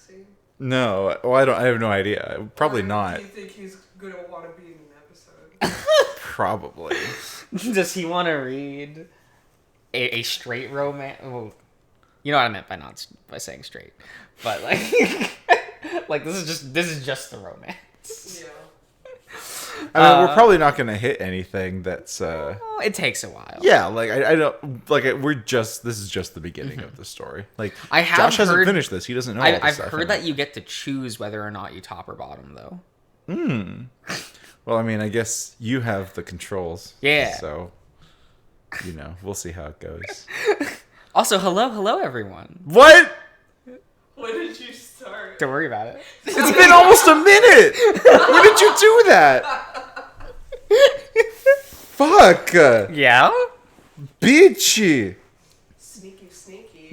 scene? No. Well, I have no idea. Probably not. Do you think he's gonna want to be in an episode? Probably. Does he want to read a straight romance? Well, you know what I meant by saying straight, but like, like this is just the romance. Yeah. I mean, we're probably not gonna hit anything that's. Well, it takes a while. Yeah, like I don't like it. This is just the beginning of the story. Like Josh hasn't finished this. He doesn't know. I've heard that you get to choose whether or not you top or bottom, though. Well, I mean, I guess you have the controls. Yeah. So, we'll see how it goes. Also, hello, everyone. What? When did you start? Don't worry about it. It's been almost a minute. When did you do that? Fuck. Yeah? Bitchy. Sneaky.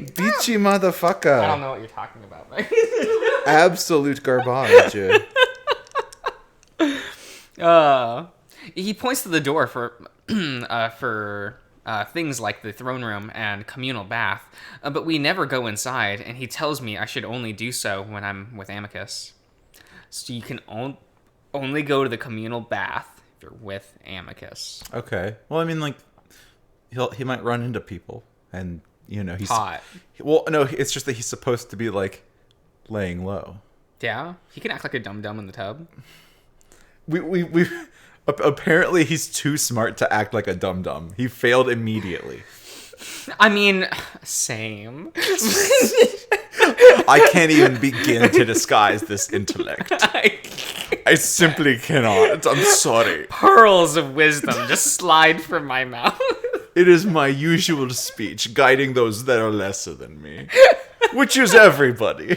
Bitchy motherfucker. I don't know what you're talking about, Mike. Absolute garbage. He points to the door for things like the throne room and communal bath, but we never go inside, and he tells me I should only do so when I'm with Amicus. So you can only go to the communal bath if you're with Amicus. Okay. Well, I mean, like, he might run into people, and he's hot. Well, no, it's just that he's supposed to be like laying low. Yeah, he can act like a dum-dum in the tub. We apparently he's too smart to act like a dum-dum. He failed immediately. I mean, same. I can't even begin to disguise this intellect. I simply cannot. I'm sorry. Pearls of wisdom just slide from my mouth. It is my usual speech, guiding those that are lesser than me. Which is everybody.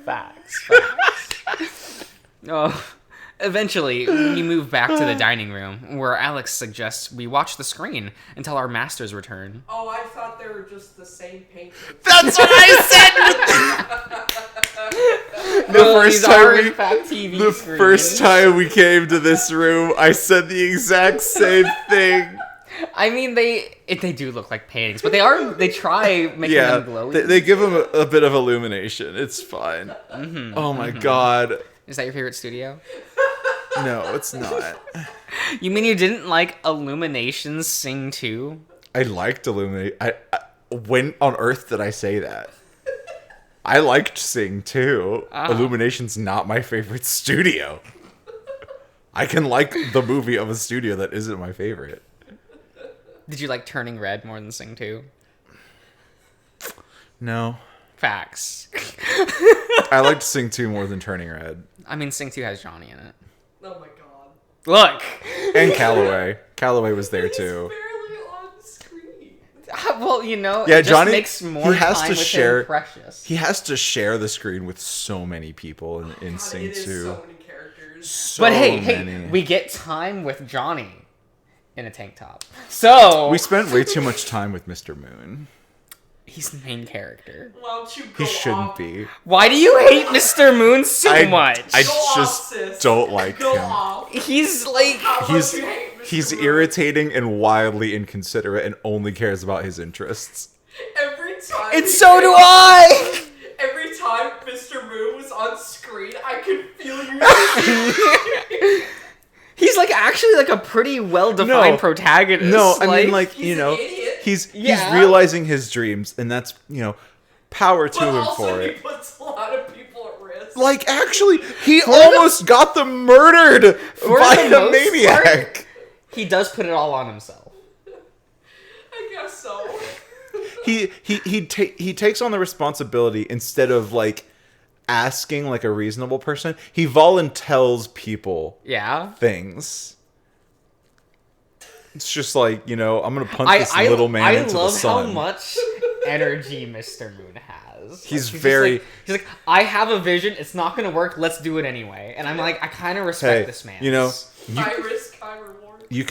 Facts. Oh. Eventually, we move back to the dining room, where Alex suggests we watch the screen until our masters return. Oh, I thought they were just the same painting. That's what I said! The first time we came to this room, I said the exact same thing. I mean, they do look like paintings, but they try making them glowy. They give them a bit of illumination. It's fine. Oh my god. Is that your favorite studio? No, it's not. You mean you didn't like Illumination's Sing 2? I liked Illuminate. When on earth did I say that? I liked Sing 2. Illumination's not my favorite studio. I can like the movie of a studio that isn't my favorite. Did you like Turning Red more than Sing 2? No. Facts. I liked Sing 2 more than Turning Red. I mean, Sing 2 has Johnny in it. Oh my god. Look! And Calloway. Calloway was there too. Barely on screen. Well, it Johnny, just makes more time with him precious. He has to share the screen with so many people in Sing 2. So many characters. But hey, we get time with Johnny in a tank top. So we spent way too much time with Mr. Moon. He's the main character. Why don't you go He shouldn't off? be. Why do you hate Mr. Moon so much? I Go just off, sis. don't like Go him. off. He's like... How much you hate Mr. He's Moon. irritating and wildly inconsiderate and only cares about his interests. Every time. And so do I! Every time Mr. Moon was on screen, I could feel you. He's like actually like a pretty well-defined protagonist. No, I mean like, he's an idiot. He's realizing his dreams, and that's, power to him for it. He puts a lot of people at risk. Like, actually, he almost got them murdered by a maniac. He does put it all on himself. I guess so. He takes on the responsibility instead of like asking like a reasonable person. He voluntells people things. It's just like, I'm gonna punch this little man into the sun. I love how much energy Mr. Moon has. He's like, I have a vision. It's not gonna work. Let's do it anyway. And I'm like, I kind of respect this man. High risk, high reward. You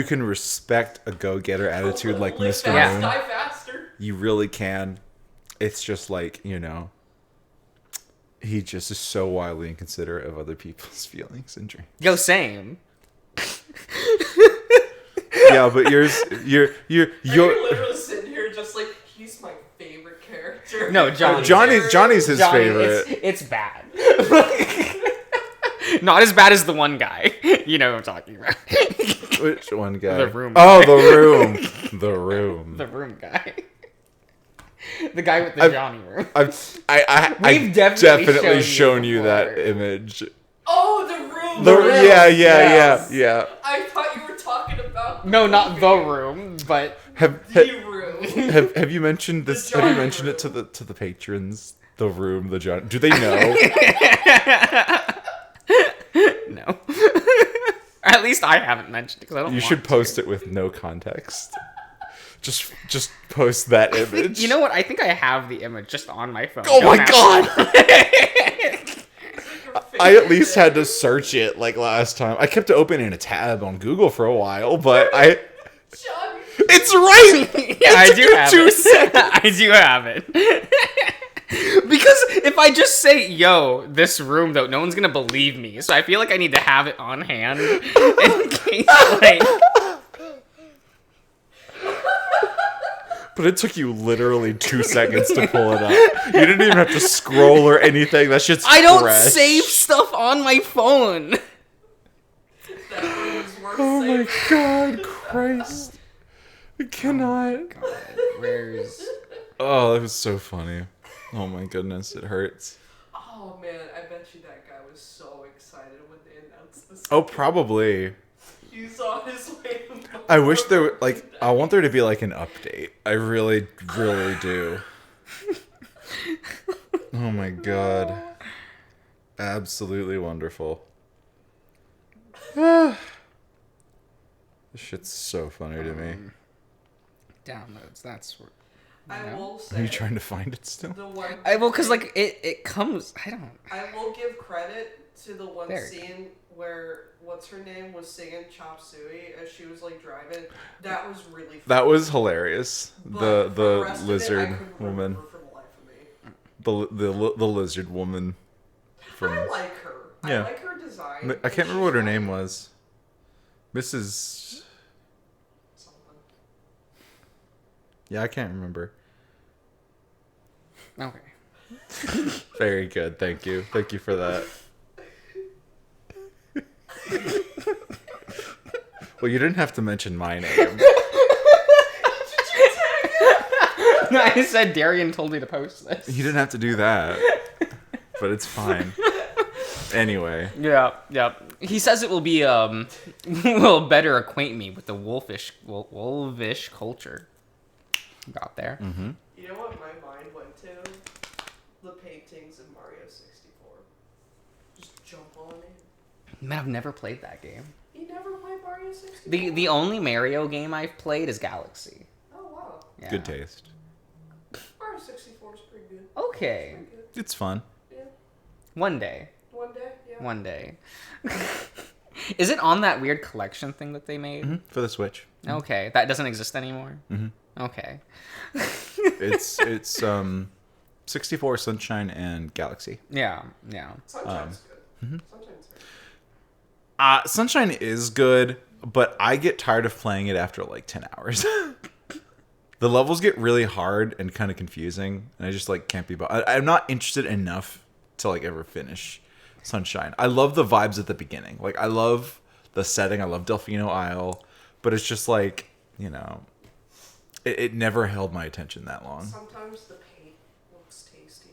can respect a go-getter attitude like Live Mr. fast, Moon. die faster. You really can. It's just like, he just is so wildly inconsiderate of other people's feelings and dreams. Yo, same. Yeah, but you're You're literally sitting here just like, he's my favorite character. Adastra. No, Johnny. Johnny's his Johnny, favorite. It's bad. Not as bad as the one guy. You know what I'm talking about. Which one guy? The room Oh, guy. the room. The room. The room guy. The guy with the Johnny room. I've We've definitely shown shown you you that before. image. Oh, the room. Yeah. I thought you were talking about. No, not the room, but The room. Have you mentioned this? Have you mentioned it to the patrons? The room, the John. Do they know? no. At least I haven't mentioned it because I don't. You want should to. post it with no context. Just post that image. You know what? I think I have the image just on my phone. Oh my Don't god! ask- I at least had to search it like last time. I kept it open in a tab on Google for a while, but Johnny. it's right. Yeah, I took do you have 2 it. seconds. I do have it. Because if I just say, yo, this room, though, no one's gonna believe me. So I feel like I need to have it on hand in case, like... But it took you literally 2 seconds to pull it up. You didn't even have to scroll or anything. That shit's I don't fresh. save stuff on my phone. That room is worth Oh my saving. god, Christ. I cannot. God, where's... Oh, that was so funny. Oh my goodness, it hurts. Oh man, I bet you that guy was so excited when they announced this. Oh, probably. He's on his way. I wish there were, like, I want there to be, like, an update. I really, really do. Oh my god. Absolutely wonderful. This shit's so funny to me. Downloads, that's what... I will say. Are you trying to find it still? The one. Well, because, like, it comes... I don't... I will give credit to the one There. scene where what's her name was singing Chop Suey as she was like driving. That was really funny. That was hilarious. But for The rest of lizard it, I couldn't woman. remember for the life of me. The lizard woman from... I like her. Yeah. I like her design. I can't remember what her name was. Mrs. Something. Yeah, I can't remember. Okay. Very good. Thank you. Thank you for that. Well, you didn't have to mention my name. No, I said Darian told me to post this. You didn't have to do that. But it's fine. Anyway. Yeah. He says it will be will better acquaint me with the wolfish culture. Got there. Mm-hmm. You know what my mind went to? The paintings in Mario 64. Just jump on it. Man, I've never played that game. You never played Mario 64? The only Mario game I've played is Galaxy. Oh wow. Yeah. Good taste. Mario 64 is pretty good. Okay. Pretty good. It's fun. Yeah. One day. One day. Yeah. One day. Is it on that weird collection thing that they made? Mm-hmm. For the Switch. Okay, that doesn't exist anymore. Mm-hmm. Okay. It's 64, Sunshine, and Galaxy. Yeah. Sunshine's good. Mm-hmm. Sunshine's good. Sunshine is good, but I get tired of playing it after like 10 hours. The levels get really hard and kind of confusing, and I just like can't be I'm not interested enough to like ever finish Sunshine. I love the vibes at the beginning. Like I love the setting. I love Delfino Isle, but it's just like, you know, it never held my attention that long. Sometimes the paint looks tasty.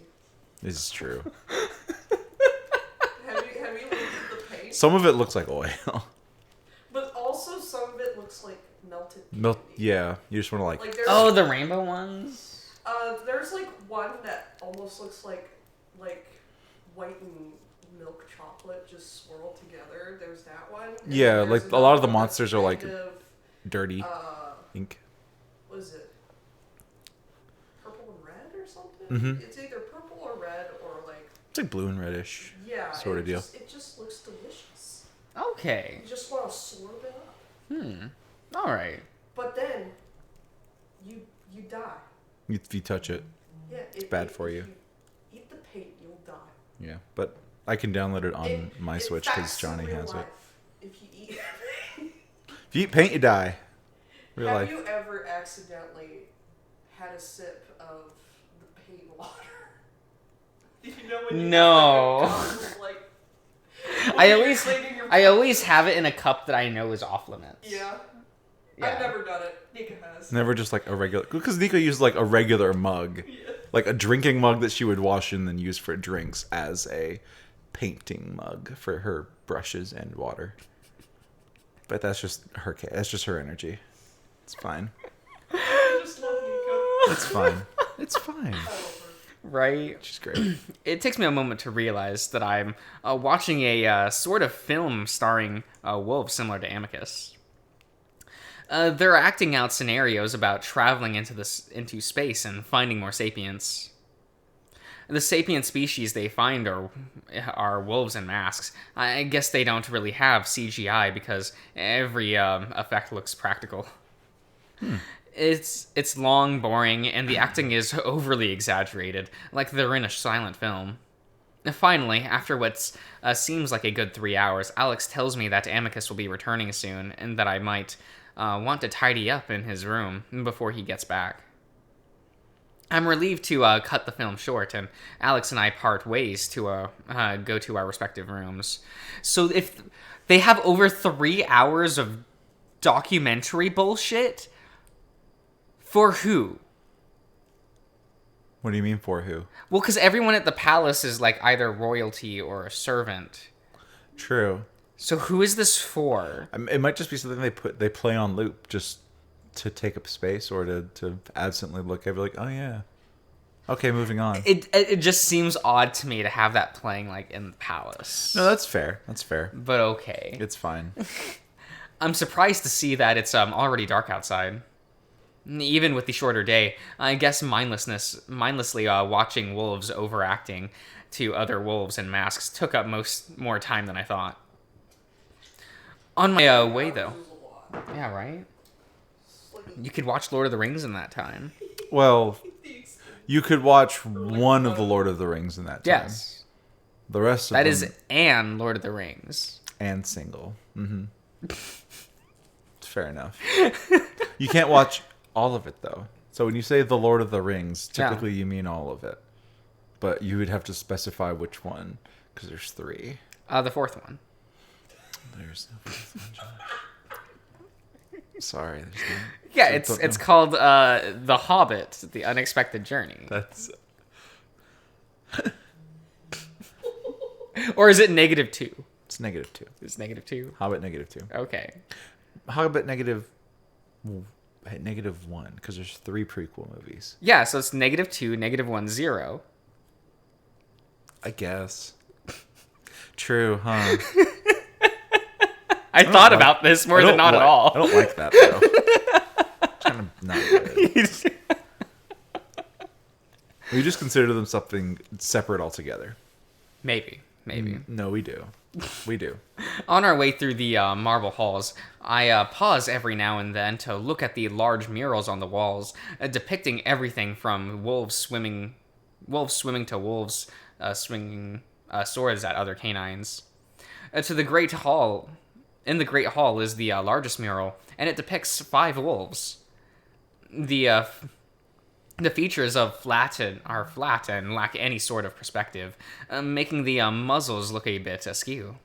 This is true. Have you looked at the paint? Some of it looks like oil. But also some of it looks like melted candy. Yeah, you just want to like Like there's, Oh, the rainbow ones? there's like one that almost looks like white and milk chocolate just swirled together. There's that one. And Yeah, then there's like, a lot of the another one monsters that's are, like, kind of, dirty ink. what is it? Purple and red or something? Mhm. It's either purple or red or like It's like blue and reddish. yeah, Sort of it deal. It just looks delicious. Okay. You just want to slurp it up. Alright. But then you die. If you touch it. Yeah, it's bad for you. If you eat the paint, you'll die. Yeah, but I can download it on my Switch because That's Johnny real has it. life. If you eat If you eat paint, you die. Real Have life. you ever accidentally had a sip of the paint water. You know when you No. have like I always have it in a cup that I know is off limits. Yeah. Yeah. I've never done it. Nika has. Never just like a regular, because Nika used like a regular mug, like a drinking mug that she would wash and then use for drinks as a painting mug for her brushes and water. But that's just her. That's just her energy. It's fine. I just love Nika. It's fine. It's fine. Right? She's great. It takes me a moment to realize that I'm watching a sort of film starring wolves similar to Amicus. They're acting out scenarios about traveling into space and finding more sapients. The sapient species they find are wolves in masks. I guess they don't really have CGI because every effect looks practical. It's long, boring, and the acting is overly exaggerated, like they're in a silent film. Finally, after what seems like a good 3 hours, Alex tells me that Amicus will be returning soon, and that I might want to tidy up in his room before he gets back. I'm relieved to cut the film short, and Alex and I part ways to go to our respective rooms. So if they have over 3 hours of documentary bullshit, for who? What do you mean for who? Well, because everyone at the palace is like either royalty or a servant. True. So who is this for? It might just be something they play on loop just to take up space or to absently look at, like, oh yeah, okay, moving on. It just seems odd to me to have that playing like in the palace. No, that's fair. That's fair. But okay. It's fine. I'm surprised to see that it's already dark outside. Even with the shorter day, I guess mindlessly watching wolves overacting to other wolves in masks took up more time than I thought. On my way, though. Yeah, right? You could watch Lord of the Rings in that time. Well, you could watch one of the Lord of the Rings in that time. Yes. The rest of that them... is and Lord of the Rings. And single. Mm-hmm. Fair enough. You can't watch all of it, though. So when you say the Lord of the Rings, typically you mean all of it. But you would have to specify which one, because there's 3. The 4th one. There's no 4th one, Josh. Sorry. There's no... Yeah, it's called The Hobbit, The Unexpected Journey. That's... Or is it -2? It's -2. It's -2? Hobbit -2. Okay. Hobbit -1, because there's 3 prequel movies. Yeah, so it's -2, -1, 0. I guess. True, huh? I thought about this more than not at all. I don't like that, though. Kind of not good. We just consider them something separate altogether. Maybe. No, we do. We do. On our way through the marble halls, I pause every now and then to look at the large murals on the walls, depicting everything from wolves swimming to wolves swinging swords at other canines. To the Great Hall. In the Great Hall is the largest mural, and it depicts 5 wolves. The features are flat and lack any sort of perspective, making the muzzles look a bit askew.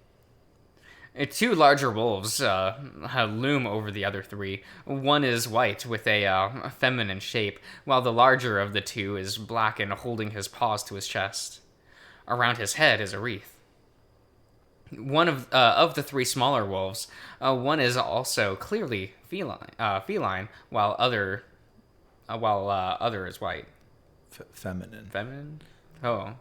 2 larger wolves loom over the other 3. One is white with a feminine shape, while the larger of the 2 is black and holding his paws to his chest. Around his head is a wreath. One of the 3 smaller wolves, one is also clearly feline, while other is white. Feminine. Feminine? Oh.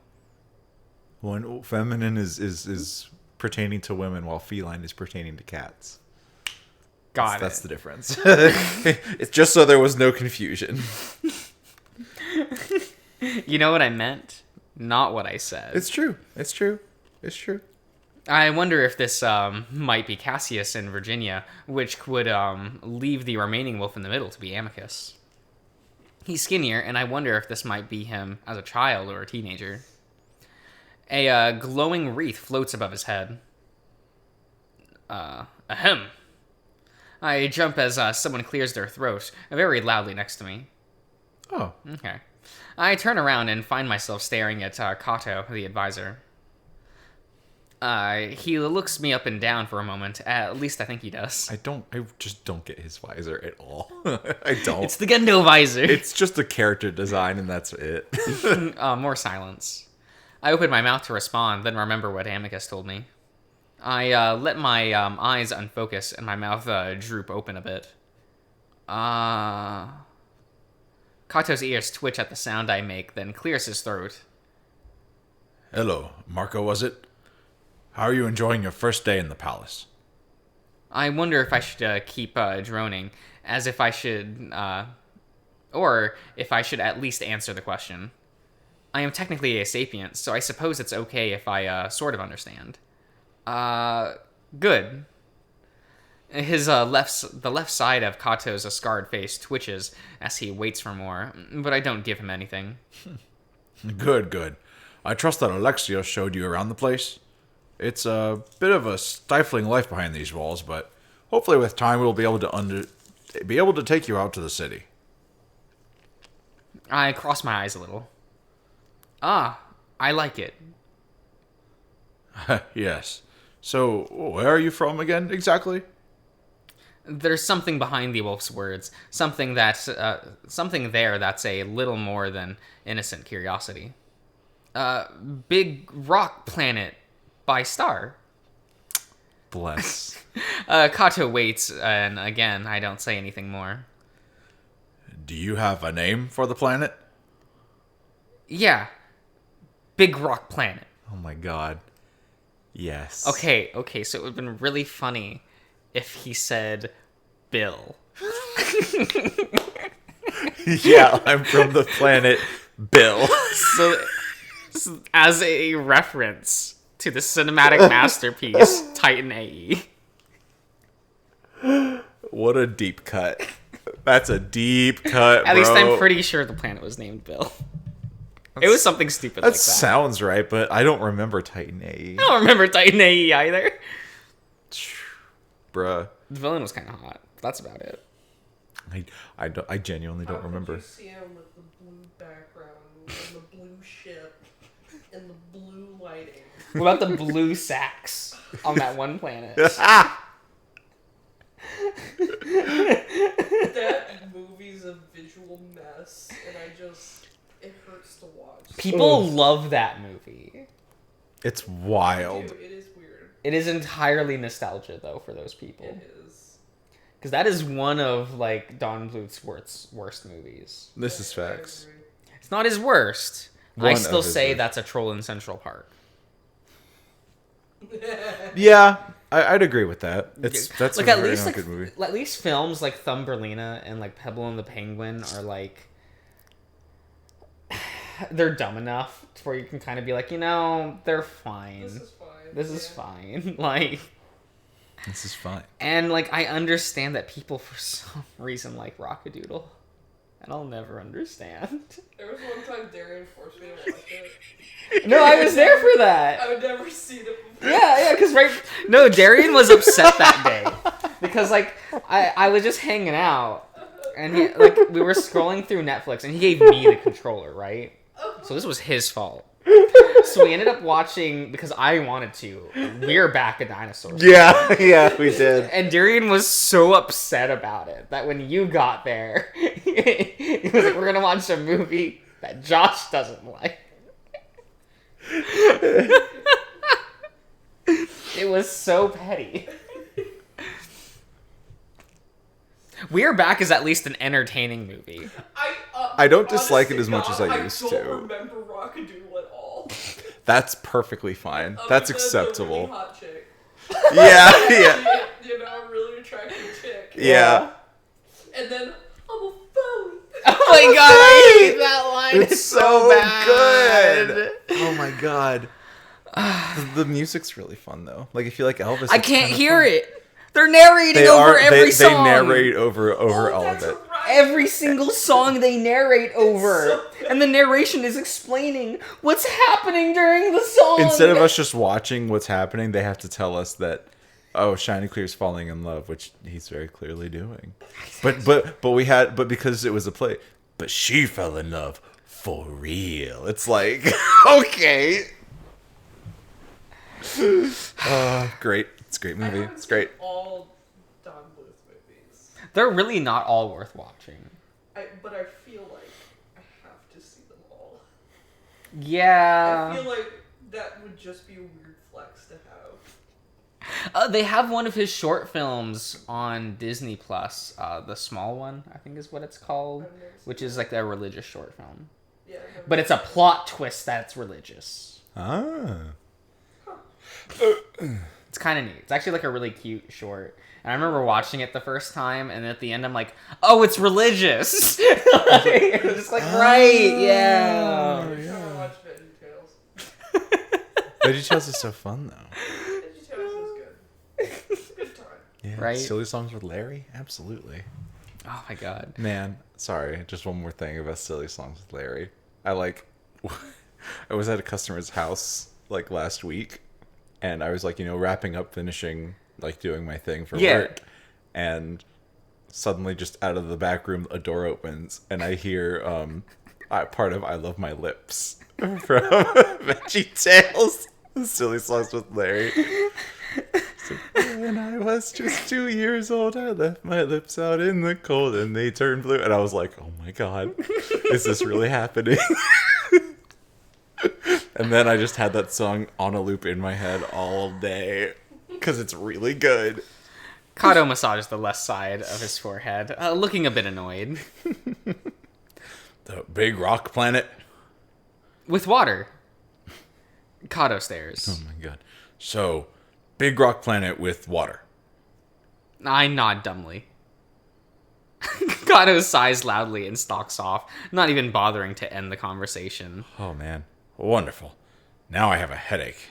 One feminine is pertaining to women, while feline is pertaining to cats. That's the difference. It's just so there was no confusion. You know what I meant? Not what I said. It's true. I wonder if this might be Cassius in Virginia, which would leave the remaining wolf in the middle to be Amicus. He's skinnier, and I wonder if this might be him as a child or a teenager. A glowing wreath floats above his head. Ahem. I jump as someone clears their throat very loudly next to me. Oh. Okay. I turn around and find myself staring at Kato, the advisor. He looks me up and down for a moment. At least I think he does. I just don't get his visor at all. I don't. It's the Gendo visor. It's just a character design and that's it. More silence. I open my mouth to respond, then remember what Amicus told me. I let my eyes unfocus and my mouth droop open a bit. Kato's ears twitch at the sound I make, then clears his throat. Hello, Marco, was it? How are you enjoying your first day in the palace? I wonder if I should keep droning, as if I should, or if I should at least answer the question. I am technically a sapient, so I suppose it's okay if I sort of understand. Good. The left side of Kato's scarred face twitches as he waits for more, but I don't give him anything. Good. I trust that Alexia showed you around the place. It's a bit of a stifling life behind these walls, but hopefully with time we'll be able to take you out to the city. I cross my eyes a little. I like it. Yes. So, where are you from again, exactly? There's something behind the wolf's words, something there that's a little more than innocent curiosity. Big rock planet by star. Bless. Kato waits, and again, I don't say anything more. Do you have a name for the planet? Yeah. Big rock planet. Oh my god. Yes. Okay, so it would have been really funny if he said Bill. Yeah, I'm from the planet Bill. So, as a reference to the cinematic masterpiece, Titan AE. What a deep cut. That's a deep cut, bro. At least I'm pretty sure the planet was named Bill. It was something stupid like that. That sounds right, but I don't remember Titan AE. I don't remember Titan AE either. Bruh. The villain was kind of hot. That's about it. I genuinely don't remember. You see him with the blue background and the blue ship and the blue lighting. What about the blue sacks on that one planet? That movie's a visual mess, and it hurts to watch. People love that movie. It's wild. Dude, it is weird. It is entirely nostalgia, though, for those people. It is. Because that is one of, like, Don Bluth's worst movies. This is facts. It's not his worst. One I of still his say worst. that's a troll in Central Park. Yeah, I'd agree with that. That's like, a at very least, not like, good movie. at least films like Thumbelina and, like, Pebble and the Penguin are, like... They're dumb enough where you can kind of be like, they're fine. This is fine. Fine. Like... This is fine. And, like, I understand that people, for some reason, like Rockadoodle. And I'll never understand. There was one time Darian forced me to watch it. No, I was there for that. I would never seen it before. Yeah, because No, Darian was upset that day. Because, like, I was just hanging out. And, we were scrolling through Netflix, and he gave me the controller, right? So this was his fault. So we ended up watching, because I wanted to, We're Back, a Dinosaur. Yeah, we did. And Darian was so upset about it that when you got there, he was like, we're going to watch a movie that Josh doesn't like. It was so petty. We're Back is at least an entertaining movie. I don't dislike it as much as I used I to. don't remember Rockadoodle at all. That's perfectly fine. That's acceptable. The really hot chick. Yeah. A really attractive chick. Yeah. And then, I'm a phone. Oh my god, I hate that line. It's so bad. Good. Oh my god. The music's really fun though. Like if you like Elvis, I can't hear it. They're narrating over every song. They narrate over all of it. Right. Every single song they narrate over. And the narration is explaining what's happening during the song. Instead of us just watching what's happening, they have to tell us that, oh, Chanticleer's falling in love, which he's very clearly doing. But because it was a play, but she fell in love for real. It's like, okay. Great. It's a great movie. It's great. All Don Bluth movies. They're really not all worth watching. But I feel like I have to see them all. Yeah. I feel like that would just be a weird flex to have. They have one of his short films on Disney Plus. The small one, I think is what it's called, which is like a religious short film. Yeah. But it's a plot twist that's religious. Ah. It's kind of neat. It's actually like a really cute short. And I remember watching it the first time, and at the end I'm like, oh, it's religious! It was just like, right, yeah. I'm trying to watch VeggieTales. VeggieTales is so fun, though. VeggieTales is good. It's a good time. Yeah, Right? Silly Songs with Larry? Absolutely. Oh my god. Man, sorry, just one more thing about Silly Songs with Larry. I was at a customer's house, like, last week, and I was, like, wrapping up, finishing, like, doing my thing for work, and suddenly, just out of the back room, a door opens, and I hear, part of I Love My Lips from VeggieTales. Silly Songs with Larry. So, when I was just 2 years old, I left my lips out in the cold and they turned blue. And I was like, oh my god, is this really happening? And then I just had that song on a loop in my head all day because it's really good. Kato massaged the left side of his forehead, looking a bit annoyed. The big rock planet. With water. Kato stares. Oh my god. So, big rock planet with water. I nod dumbly. Kato sighs loudly and stalks off, not even bothering to end the conversation. Oh man. Wonderful. Now I have a headache.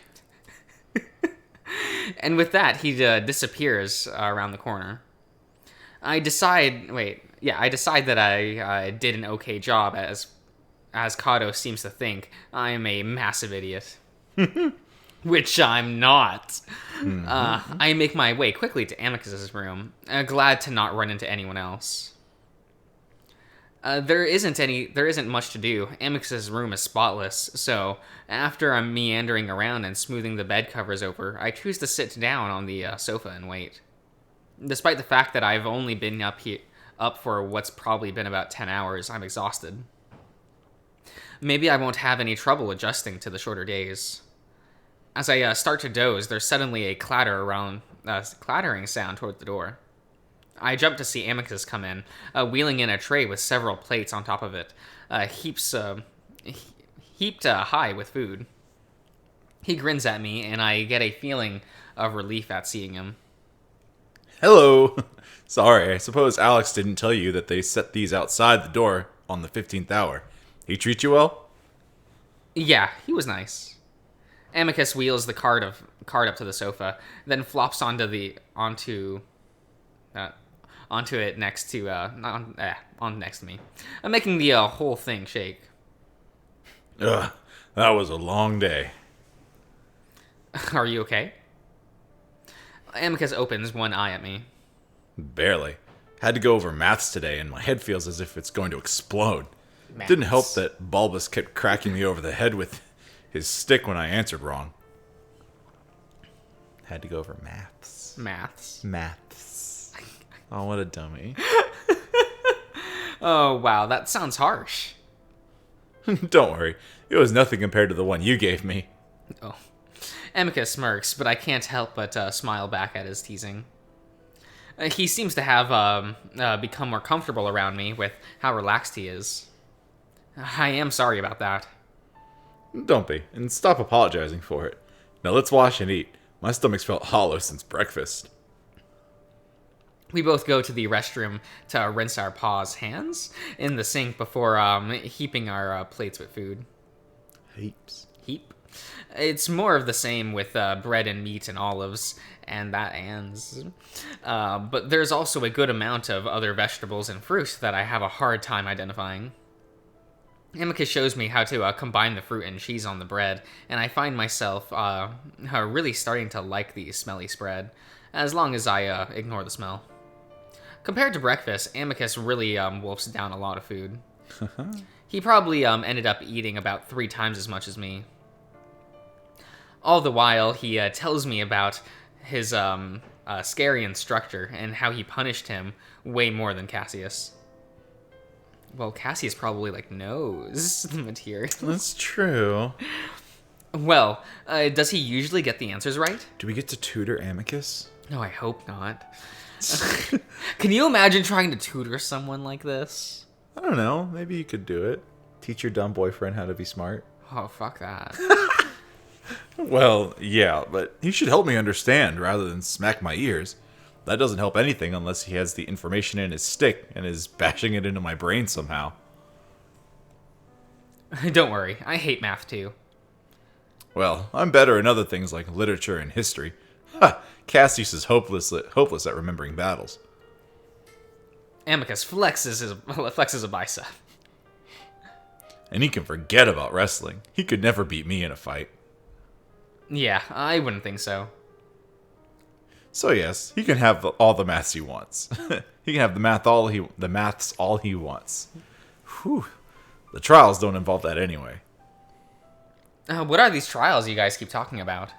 And with that, he disappears around the corner. I decide that I did an okay job, as Kato seems to think. I am a massive idiot. Which I'm not. I make my way quickly to Amicus's room, glad to not run into anyone else. There isn't much to do. Amicus's room is spotless, so after I'm meandering around and smoothing the bed covers over, I choose to sit down on the sofa and wait. Despite the fact that I've only been up for what's probably been about 10 hours, I'm exhausted. Maybe I won't have any trouble adjusting to the shorter days. As I start to doze, there's suddenly a clattering sound toward the door. I jump to see Amicus come in, wheeling in a tray with several plates on top of it, heaped high with food. He grins at me, and I get a feeling of relief at seeing him. Hello. Sorry, I suppose Alex didn't tell you that they set these outside the door on the 15th hour. He treat you well? Yeah, he was nice. Amicus wheels the cart up to the sofa, then flops onto it next to me. I'm making the whole thing shake. Ugh, that was a long day. Are you okay? Amicus opens one eye at me. Barely. Had to go over maths today, and my head feels as if it's going to explode. Maths. Didn't help that Bulbous kept cracking me over the head with his stick when I answered wrong. Had to go over maths. Maths. Oh, what a dummy. Oh, wow, that sounds harsh. Don't worry. It was nothing compared to the one you gave me. Oh. Amicus smirks, but I can't help but smile back at his teasing. He seems to have become more comfortable around me with how relaxed he is. I am sorry about that. Don't be, and stop apologizing for it. Now let's wash and eat. My stomach's felt hollow since breakfast. We both go to the restroom to rinse our hands in the sink before heaping our plates with food. Heaps. Heap? It's more of the same with bread and meat and olives, and that ends. But there's also a good amount of other vegetables and fruit that I have a hard time identifying. Amicus shows me how to combine the fruit and cheese on the bread, and I find myself really starting to like the smelly spread, as long as I ignore the smell. Compared to breakfast, Amicus really wolfs down a lot of food. He probably ended up eating about 3 times as much as me. All the while, he tells me about his scary instructor and how he punished him way more than Cassius. Well, Cassius probably, knows the material. That's true. Well, does he usually get the answers right? Do we get to tutor Amicus? No, I hope not. Can you imagine trying to tutor someone like this? I don't know. Maybe you could do it. Teach your dumb boyfriend how to be smart. Oh, fuck that. Well, yeah, but he should help me understand rather than smack my ears. That doesn't help anything unless he has the information in his stick and is bashing it into my brain somehow. Don't worry, I hate math too. Well, I'm better in other things like literature and history. Ha! Cassius is hopeless at remembering battles. Amicus flexes a bicep. And he can forget about wrestling. He could never beat me in a fight. Yeah, I wouldn't think so. So yes, he can have all the maths he wants. He can have the maths all he wants. Whew. The trials don't involve that anyway. What are these trials you guys keep talking about?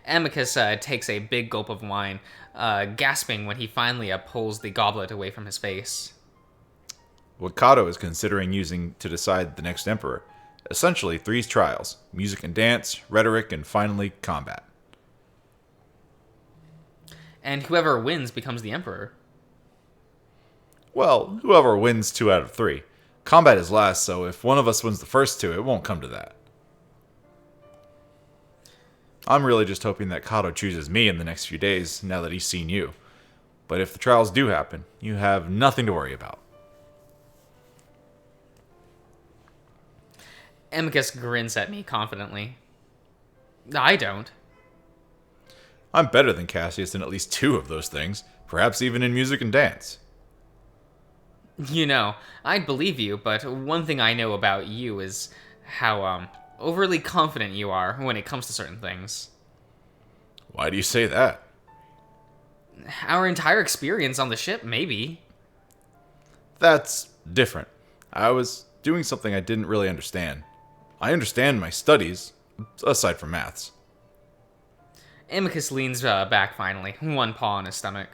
Amicus takes a big gulp of wine, gasping when he finally pulls the goblet away from his face. What Kato is considering using to decide the next emperor. Essentially 3 trials: music and dance, rhetoric, and finally combat. And whoever wins becomes the emperor. Well, whoever wins 2 out of 3. Combat is last, so if one of us wins the first 2, it won't come to that. I'm really just hoping that Kato chooses me in the next few days, now that he's seen you. But if the trials do happen, you have nothing to worry about. Amicus grins at me confidently. I don't. I'm better than Cassius in at least 2 of those things, perhaps even in music and dance. You know, I'd believe you, but one thing I know about you is how, overly confident you are when it comes to certain things. Why do you say that? Our entire experience on the ship, maybe. That's different. I was doing something I didn't really understand. I understand my studies, aside from maths. Amicus leans back finally, one paw on his stomach.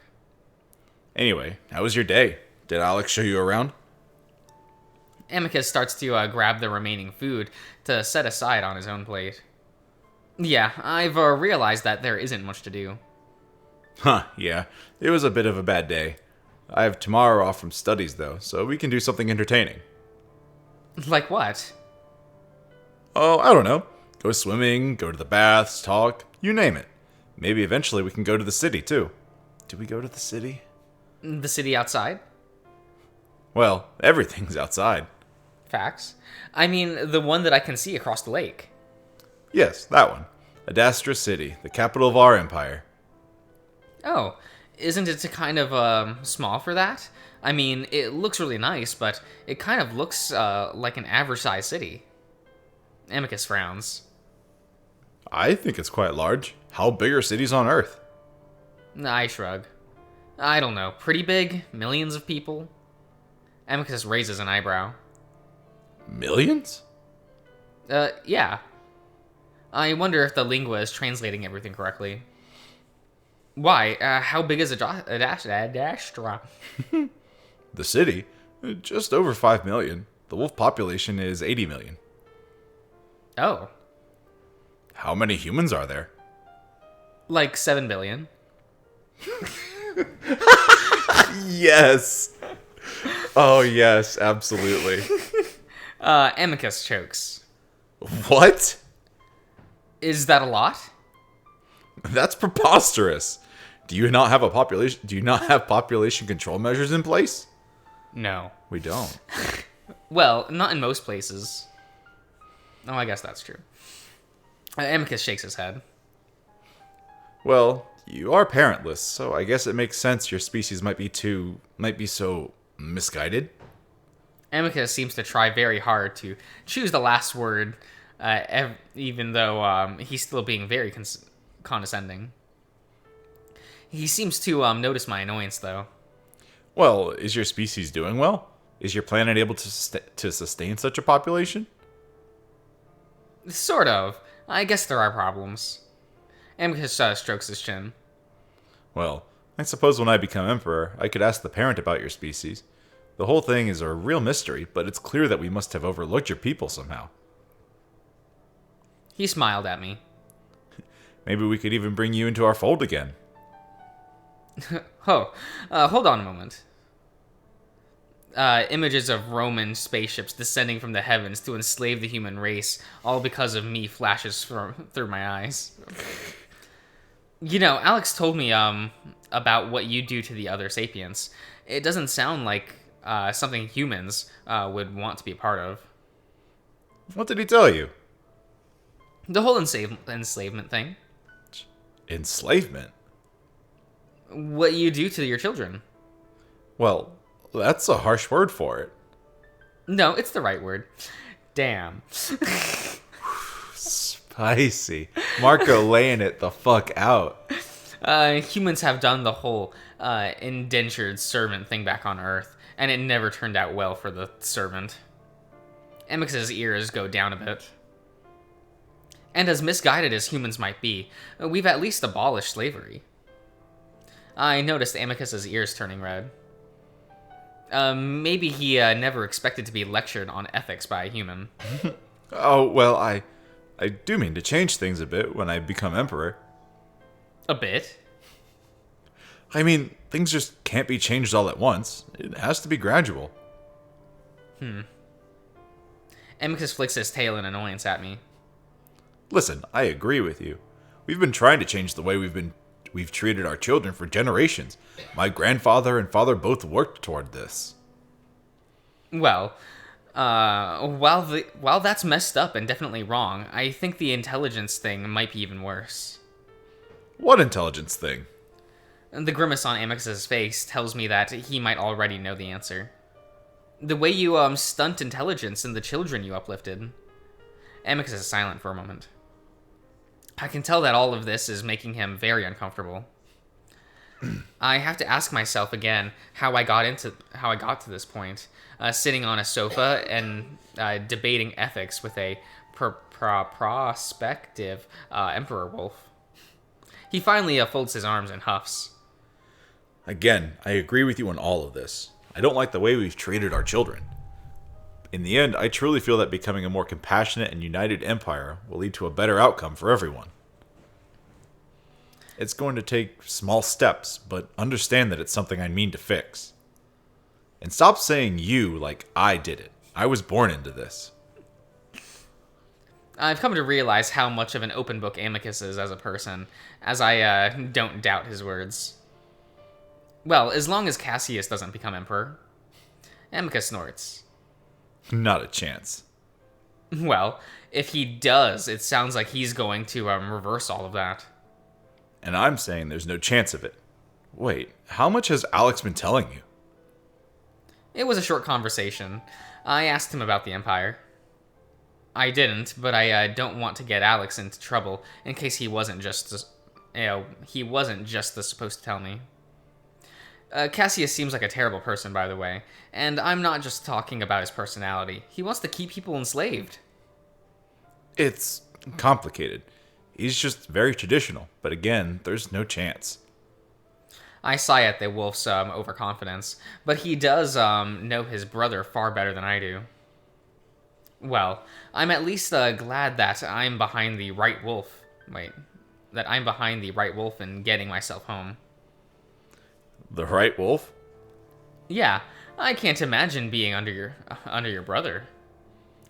Anyway, how was your day? Did Alex show you around? Amicus starts to grab the remaining food to set aside on his own plate. Yeah, I've realized that there isn't much to do. Huh, yeah. It was a bit of a bad day. I have tomorrow off from studies, though, so we can do something entertaining. Like what? Oh, I don't know. Go swimming, go to the baths, talk, you name it. Maybe eventually we can go to the city, too. Do we go to the city? The city outside? Well, everything's outside. Facts. I mean, the one that I can see across the lake. Yes, that one. Adastra City, the capital of our empire. Oh, isn't it kind of small for that? I mean, it looks really nice, but it kind of looks like an average-sized city. Amicus frowns. I think it's quite large. How big are cities on Earth? I shrug. I don't know. Pretty big? Millions of people? Amicus raises an eyebrow. Millions? Yeah. I wonder if the lingua is translating everything correctly. Why? How big is Adastra? The city? Just over 5 million. The wolf population is 80 million. Oh. How many humans are there? Like 7 billion. Yes. Oh, yes, absolutely. Amicus chokes. What? Is that a lot? That's preposterous. Do you not have population control measures in place? No. We don't. Well, not in most places. Oh, I guess that's true. Amicus shakes his head. Well, you are parentless, so I guess it makes sense your species might be so misguided. Amicus seems to try very hard to choose the last word, even though he's still being very condescending. He seems to notice my annoyance, though. Well, is your species doing well? Is your planet able to sustain such a population? Sort of. I guess there are problems. Amicus strokes his chin. Well, I suppose when I become emperor, I could ask the parent about your species. The whole thing is a real mystery, but it's clear that we must have overlooked your people somehow. He smiled at me. Maybe we could even bring you into our fold again. Hold on a moment. Images of Roman spaceships descending from the heavens to enslave the human race, all because of me, flashes through my eyes. You know, Alex told me about what you do to the other sapients. It doesn't sound like something humans would want to be a part of. What did he tell you? The whole enslavement thing. Enslavement? What you do to your children. Well, that's a harsh word for it. No, it's the right word. Damn. Spicy. Marco laying it the fuck out. Humans have done the whole indentured servant thing back on Earth, and it never turned out well for the servant. Amix's ears go down a bit. And as misguided as humans might be, we've at least abolished slavery. I noticed Amicus's ears turning red. Maybe he never expected to be lectured on ethics by a human. Oh, well, I do mean to change things a bit when I become emperor. A bit? I mean, things just can't be changed all at once. It has to be gradual. Amicus flicks his tail in annoyance at me. Listen, I agree with you. We've been trying to change the way we've treated our children for generations. My grandfather and father both worked toward this. Well, while that's messed up and definitely wrong, I think the intelligence thing might be even worse. What intelligence thing? The grimace on Amix's face tells me that he might already know the answer. The way you stunt intelligence in the children you uplifted. Amicus is silent for a moment. I can tell that all of this is making him very uncomfortable. I have to ask myself again how I got to this point, sitting on a sofa and debating ethics with a prospective emperor wolf. He finally folds his arms and huffs. Again, I agree with you on all of this. I don't like the way we've treated our children. In the end, I truly feel that becoming a more compassionate and united empire will lead to a better outcome for everyone. It's going to take small steps, but understand that it's something I mean to fix. And stop saying you like I did it. I was born into this. I've come to realize how much of an open book Amicus is as a person, as I don't doubt his words. Well, as long as Cassius doesn't become emperor. Amicus snorts. Not a chance. Well, if he does, it sounds like he's going to reverse all of that. And I'm saying there's no chance of it. Wait, how much has Alex been telling you? It was a short conversation. I asked him about the Empire. I didn't, but I don't want to get Alex into trouble in case he wasn't just supposed to tell me. Cassius seems like a terrible person, by the way, and I'm not just talking about his personality. He wants to keep people enslaved. It's complicated. He's just very traditional, but again, there's no chance. I sigh at the wolf's overconfidence, but he does know his brother far better than I do. Well, I'm at least glad that I'm behind the right wolf. That I'm behind the right wolf in getting myself home. The right wolf? Yeah, I can't imagine being under your brother.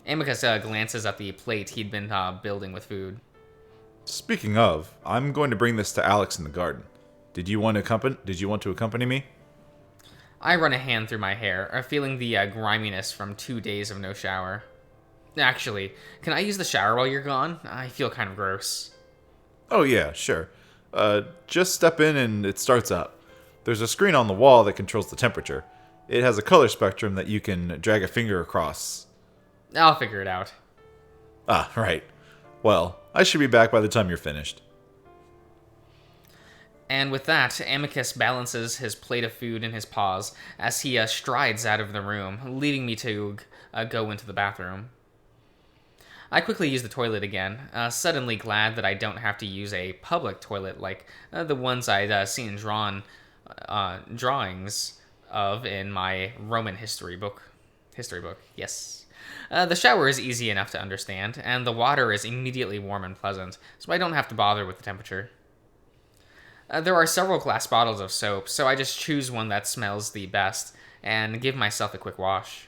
Amicus glances at the plate he'd been building with food. Speaking of, I'm going to bring this to Alex in the garden. Did you want to accompany me? I run a hand through my hair, feeling the griminess from 2 days of no shower. Actually, can I use the shower while you're gone? I feel kind of gross. Oh yeah, sure. Just step in and it starts up. There's a screen on the wall that controls the temperature. It has a color spectrum that you can drag a finger across. I'll figure it out. Ah, right. Well, I should be back by the time you're finished. And with that, Amicus balances his plate of food in his paws as he strides out of the room, leaving me to go into the bathroom. I quickly use the toilet again, suddenly glad that I don't have to use a public toilet like the ones I'd seen drawings of in my Roman history book. Yes. The shower is easy enough to understand, and the water is immediately warm and pleasant, so I don't have to bother with the temperature. There are several glass bottles of soap, so I just choose one that smells the best and give myself a quick wash.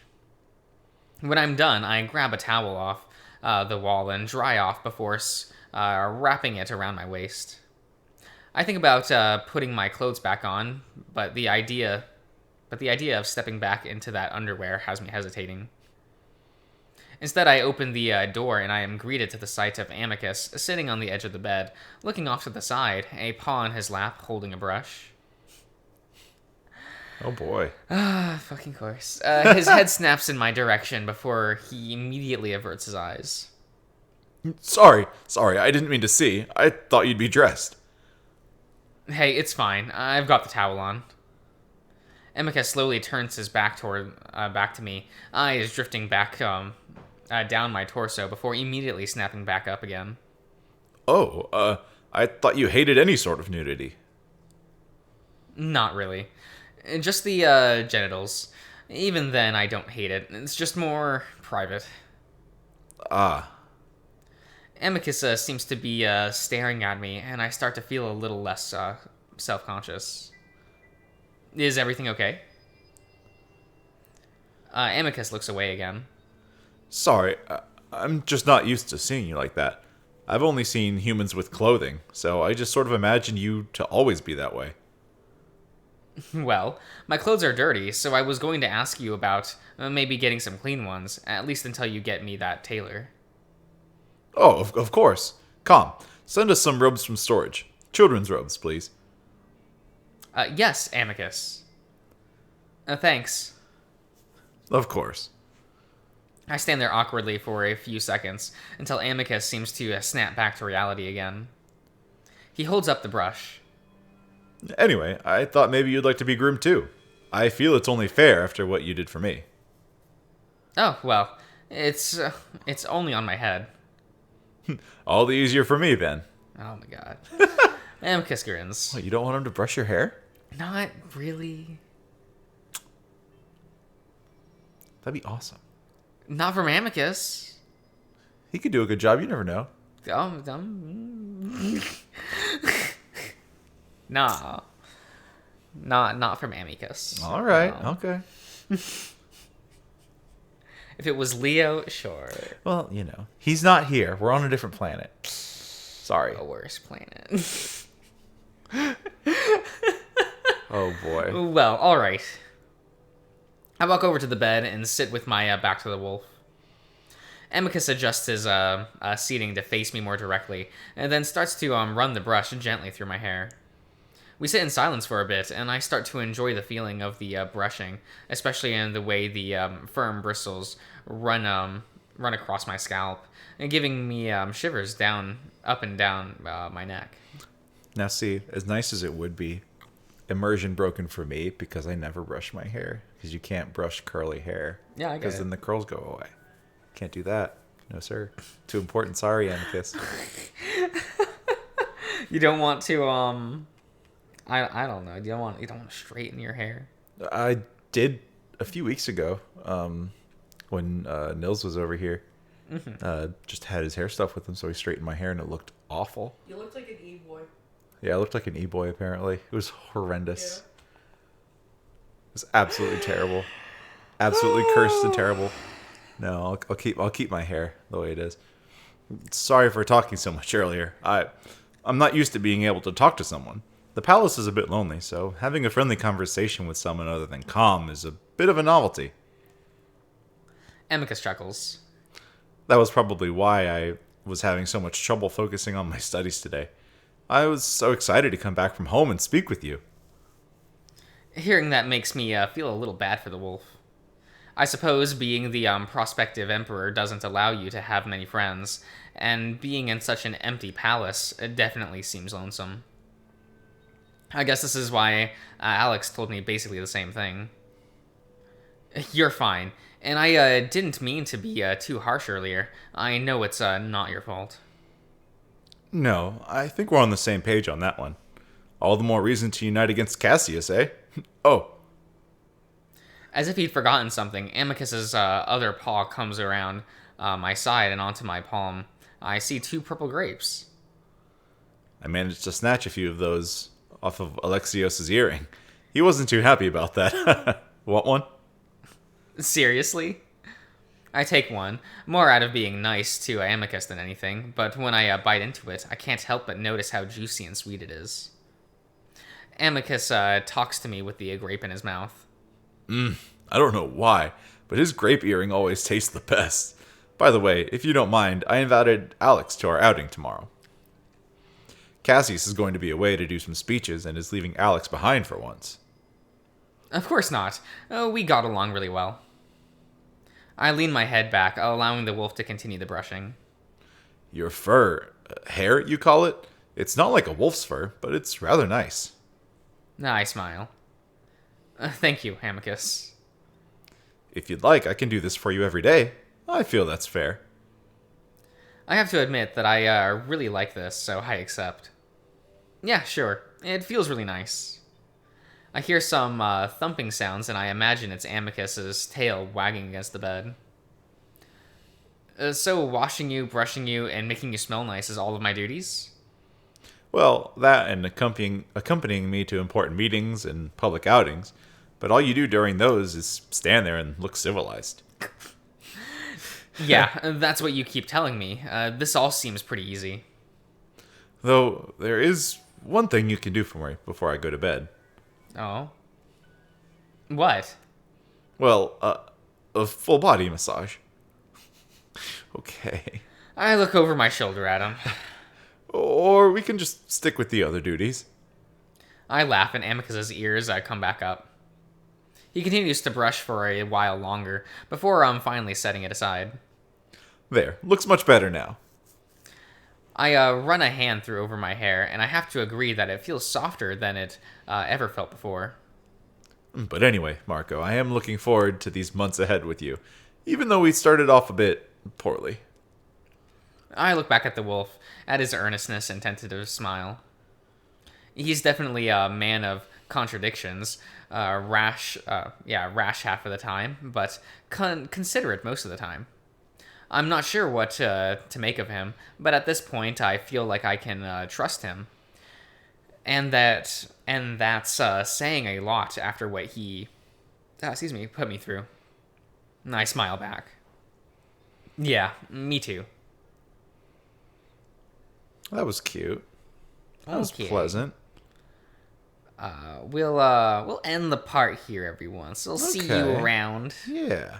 When I'm done, I grab a towel off the wall and dry off before wrapping it around my waist. I think about putting my clothes back on, but the idea of stepping back into that underwear has me hesitating. Instead, I open the door and I am greeted to the sight of Amicus sitting on the edge of the bed, looking off to the side, a paw in his lap, holding a brush. Oh boy. Fucking course. His head snaps in my direction before he immediately averts his eyes. Sorry, I didn't mean to see. I thought you'd be dressed. Hey, it's fine. I've got the towel on. Amicus slowly turns his back to me, eyes drifting back down my torso before immediately snapping back up again. Oh, I thought you hated any sort of nudity. Not really. Just the genitals. Even then, I don't hate it. It's just more private. Ah. Amicus seems to be staring at me, and I start to feel a little less self-conscious. Is everything okay? Amicus looks away again. Sorry, I'm just not used to seeing you like that. I've only seen humans with clothing, so I just sort of imagine you to always be that way. Well, my clothes are dirty, so I was going to ask you about maybe getting some clean ones, at least until you get me that tailor. Oh, of course. Come, send us some robes from storage. Children's robes, please. Yes, Amicus. Thanks. Of course. I stand there awkwardly for a few seconds, until Amicus seems to snap back to reality again. He holds up the brush. Anyway, I thought maybe you'd like to be groomed too. I feel it's only fair after what you did for me. Oh, well, it's only on my head. All the easier for me, then. Oh my god. Amicus grins. What, you don't want him to brush your hair? Not really. That'd be awesome. Not from Amicus. He could do a good job, you never know. Nah. Not from Amicus. Alright, No. okay. If it was Leo, sure. Well, you know, he's not here. We're on a different planet. Sorry. A worse planet. Oh boy. Well, alright. I walk over to the bed and sit with my back to the wolf. Amicus adjusts his seating to face me more directly, and then starts to run the brush gently through my hair. We sit in silence for a bit, and I start to enjoy the feeling of the brushing, especially in the way the firm bristles run across my scalp, and giving me shivers up and down my neck. Now see, as nice as it would be, immersion broken for me because I never brush my hair. Because you can't brush curly hair. Yeah, I get Because it. then the curls go away. Can't do that. No, sir. Too important. Sorry, Amicus. You don't want to I don't know. You don't want to straighten your hair. I did a few weeks ago when Nils was over here. Just had his hair stuff with him, so he straightened my hair, and it looked awful. You looked like an e-boy. Yeah, I looked like an e-boy, apparently. It was horrendous. Yeah. It was absolutely terrible. Absolutely cursed and terrible. No, I'll keep my hair the way it is. Sorry for talking so much earlier. I'm not used to being able to talk to someone. The palace is a bit lonely, so having a friendly conversation with someone other than Calm is a bit of a novelty. Amicus chuckles. That was probably why I was having so much trouble focusing on my studies today. I was so excited to come back from home and speak with you. Hearing that makes me feel a little bad for the wolf. I suppose being the prospective emperor doesn't allow you to have many friends, and being in such an empty palace definitely seems lonesome. I guess this is why Alex told me basically the same thing. You're fine. And I didn't mean to be too harsh earlier. I know it's not your fault. No, I think we're on the same page on that one. All the more reason to unite against Cassius, eh? Oh, As if he'd forgotten something, Amicus's other paw comes around my side and onto my palm. I see 2 purple grapes. I managed to snatch a few of those off of Alexios's earring. He wasn't too happy about that. Want one? Seriously? I take one, more out of being nice to Amicus than anything, but when I bite into it, I can't help but notice how juicy and sweet it is. Amicus talks to me with the grape in his mouth. I don't know why, but his grape earring always tastes the best. By the way, if you don't mind, I invited Alex to our outing tomorrow. Cassius is going to be away to do some speeches and is leaving Alex behind for once. Of course not. We got along really well. I lean my head back, allowing the wolf to continue the brushing. Your fur, hair, you call it? It's not like a wolf's fur, but it's rather nice. I smile. Thank you, Amicus. If you'd like, I can do this for you every day. I feel that's fair. I have to admit that I really like this, so I accept. Yeah, sure. It feels really nice. I hear some thumping sounds, and I imagine it's Amicus's tail wagging against the bed. So washing you, brushing you, and making you smell nice is all of my duties? Well, that and accompanying me to important meetings and public outings. But all you do during those is stand there and look civilized. Yeah, that's what you keep telling me. This all seems pretty easy. Though, there is one thing you can do for me before I go to bed. Oh? What? Well, a full body massage. Okay. I look over my shoulder at him. Or we can just stick with the other duties. I laugh and Amicus's ears come back up. He continues to brush for a while longer, before finally setting it aside. There, looks much better now. I run a hand through over my hair, and I have to agree that it feels softer than it ever felt before. But anyway, Marco, I am looking forward to these months ahead with you, even though we started off a bit poorly. I look back at the wolf, at his earnestness and tentative smile. He's definitely a man of contradictions, rash half of the time, but considerate most of the time. I'm not sure what to make of him, but at this point I feel like I can trust him. And that's saying a lot after what he put me through. I smile back. Yeah, me too. That was cute. That was pleasant. We'll end the part here, everyone. So I'll see you around. Yeah.